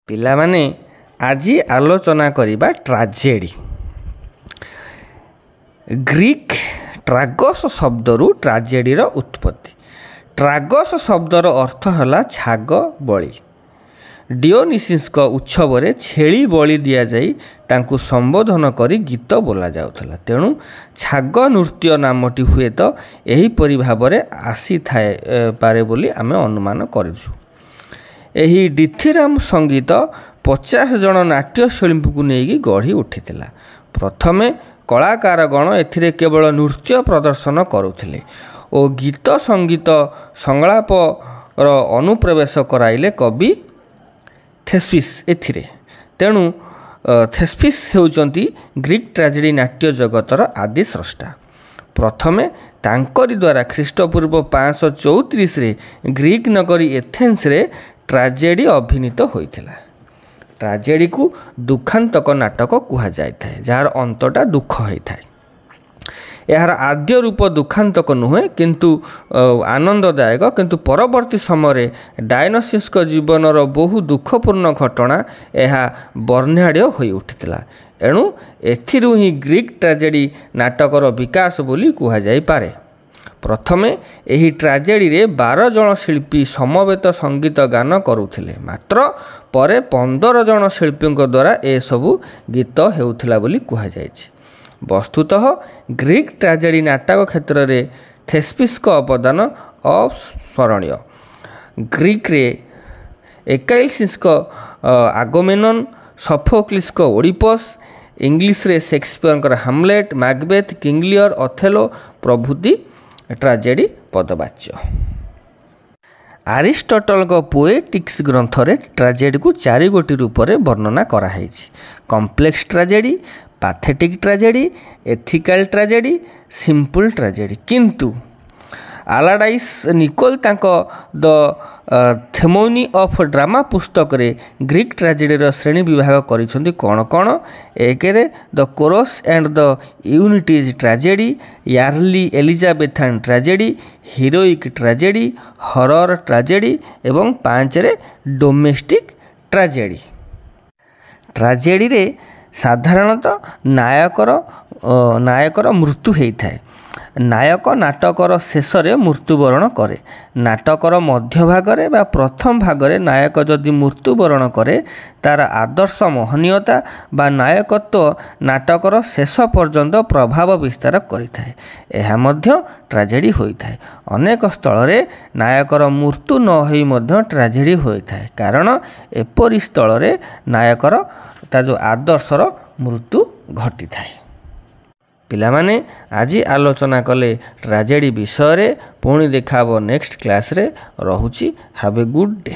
ପିଲାମାନେ ଆଜି ଆଲୋଚନା କରିବା ଟ୍ରାଜେଡି। ଗ୍ରୀକ୍ ଟ୍ରାଗସ୍ ଶବ୍ଦରୁ ଟ୍ରାଜେଡିର ଉତ୍ପତ୍ତି। ଟ୍ରାଗସ୍ ଶବ୍ଦର ଅର୍ଥ ହେଲା ଛାଗ ବଳି। ଡିଓନିସିସ୍ଙ୍କ ଉତ୍ସବରେ ଛେଳି ବଳି ଦିଆଯାଇ ତାଙ୍କୁ ସମ୍ବୋଧନ କରି ଗୀତ ବୋଲାଯାଉଥିଲା। ତେଣୁ ଛାଗ ନୃତ୍ୟ ନାମଟି ହୁଏତ ଏହିପରି ଭାବରେ ଆସିଥାଏ ପାରେ ବୋଲି ଆମେ ଅନୁମାନ କରିଛୁ। ଏହି ଡିଥିରାମ ସଙ୍ଗୀତ 50 ଜଣ ନାଟ୍ୟଶିଳ୍ପୀଙ୍କୁ ନେଇକି ଗଢ଼ି ଉଠିଥିଲା। ପ୍ରଥମେ କଳାକାରଗଣ ଏଥିରେ କେବଳ ନୃତ୍ୟ ପ୍ରଦର୍ଶନ କରୁଥିଲେ ଓ ଗୀତ ସଙ୍ଗୀତ ସଂଳାପର ଅନୁପ୍ରବେଶ କରାଇଲେ କବି ଥେସ୍ପିସ୍ ଏଥିରେ। ତେଣୁ ଥେସ୍ପିସ୍ ହେଉଛନ୍ତି ଗ୍ରୀକ୍ ଟ୍ରାଜେଡି ନାଟ୍ୟ ଜଗତର ଆଦି ସ୍ରଷ୍ଟା। ପ୍ରଥମେ ତାଙ୍କରି ଦ୍ୱାରା ଖ୍ରୀଷ୍ଟପୂର୍ବ 534ରେ ଗ୍ରୀକ୍ ନଗରୀ ଏଥେନ୍ସରେ ଟ୍ରାଜେଡି ଅଭିନୀତ ହୋଇଥିଲା। ଟ୍ରାଜେଡିକୁ ଦୁଃଖାନ୍ତକ ନାଟକ କୁହାଯାଇଥାଏ, ଯାହାର ଅନ୍ତଟା ଦୁଃଖ ହୋଇଥାଏ। ଏହାର ଆଦ୍ୟ ରୂପ ଦୁଃଖାନ୍ତକ ନୁହେଁ କିନ୍ତୁ ଆନନ୍ଦଦାୟକ, କିନ୍ତୁ ପରବର୍ତ୍ତୀ ସମୟରେ ଡାୟନସିସ୍ଙ୍କ ଜୀବନର ବହୁ ଦୁଃଖପୂର୍ଣ୍ଣ ଘଟଣା ଏହା ବର୍ଣ୍ଣାଢ୍ୟ ହୋଇ ଉଠିଥିଲା। ଏଣୁ ଏଥିରୁ ହିଁ ଗ୍ରୀକ୍ ଟ୍ରାଜେଡି ନାଟକର ବିକାଶ ବୋଲି କୁହାଯାଇପାରେ। ପ୍ରଥମେ ଏହି ଟ୍ରାଜେଡିରେ 12 ଜଣ ଶିଳ୍ପୀ ସମବେତ ସଙ୍ଗୀତ ଗାନ କରୁଥିଲେ, ମାତ୍ର ପରେ 15 ଜଣ ଶିଳ୍ପୀଙ୍କ ଦ୍ୱାରା ଏସବୁ ଗୀତ ହେଉଥିଲା ବୋଲି କୁହାଯାଇଛି। ବସ୍ତୁତଃ ଗ୍ରୀକ୍ ଟ୍ରାଜେଡି ନାଟକ କ୍ଷେତ୍ରରେ ଥେସ୍ପିସ୍ଙ୍କ ଅବଦାନ ଅସ୍ମରଣୀୟ। ଗ୍ରୀକ୍ରେ ଏକାଇଲସିସ୍ଙ୍କ ଆଗାମେମ୍ନନ୍, ସଫୋକ୍ଲିସ୍ଙ୍କ ଓଡିପସ୍, ଇଂଲିଶରେ ସେକ୍ସପିୟରଙ୍କର ହାମଲେଟ୍, ମାକବେଥ୍, କିଙ୍ଗ ଲିୟର, ଅଥେଲୋ ପ୍ରଭୃତି ଟ୍ରାଜେଡି ପଦବାଚ୍ୟ। ଆରିଷ୍ଟଟଲଙ୍କ ପୋଏଟିକ୍ସ ଗ୍ରନ୍ଥରେ ଟ୍ରାଜେଡିକୁ 4 ଗୋଟି ରୂପରେ ବର୍ଣ୍ଣନା କରାଯାଇଛି: complex tragedy, pathetic tragedy, ethical tragedy, simple tragedy. କିନ୍ତୁ ଆଲାଡାଇସ୍ ନିକୋଲ ତାଙ୍କ ଦ ଥେମୋନି ଅଫ୍ ଡ୍ରାମା ପୁସ୍ତକରେ ଗ୍ରୀକ୍ ଟ୍ରାଜେଡିର ଶ୍ରେଣୀ ବିଭାଗ କରିଛନ୍ତି କ'ଣ କ'ଣ? 1ରେ the chorus and the unities tragedy, early Elizabethan tragedy, heroic tragedy, horror tragedy ଏବଂ 5ରେ ଡୋମେଷ୍ଟିକ୍ ଟ୍ରାଜେଡି। ଟ୍ରାଜେଡିରେ ସାଧାରଣତଃ ନାୟକର ମୃତ୍ୟୁ ହୋଇଥାଏ। ନାୟକ ନାଟକର ଶେଷରେ ମୃତ୍ୟୁବରଣ କରେ। ନାଟକର ମଧ୍ୟଭାଗରେ ବା ପ୍ରଥମ ଭାଗରେ ନାୟକ ଯଦି ମୃତ୍ୟୁବରଣ କରେ, ତାର ଆଦର୍ଶ ମହନୀୟତା ବା ନାୟକତ୍ୱ ନାଟକର ଶେଷ ପର୍ଯ୍ୟନ୍ତ ପ୍ରଭାବ ବିସ୍ତାର କରିଥାଏ। ଏହା ମଧ୍ୟ ଟ୍ରାଜେଡି ହୋଇଥାଏ। ଅନେକ ସ୍ଥଳରେ ନାୟକର ମୃତ୍ୟୁ ନ ହୋଇ ମଧ୍ୟ ଟ୍ରାଜେଡି ହୋଇଥାଏ, କାରଣ ଏପରି ସ୍ଥଳରେ ନାୟକର ତା ଯେଉଁ ଆଦର୍ଶର ମୃତ୍ୟୁ ଘଟିଥାଏ। ପିଲାମାନେ ଆଜି ଆଲୋଚନା କଲେ ଟ୍ରାଜେଡି ବିଷୟରେ। ପୁଣି ଦେଖା ହେବ ନେକ୍ସଟ କ୍ଲାସରେ। ରହୁଛି। Have a good day.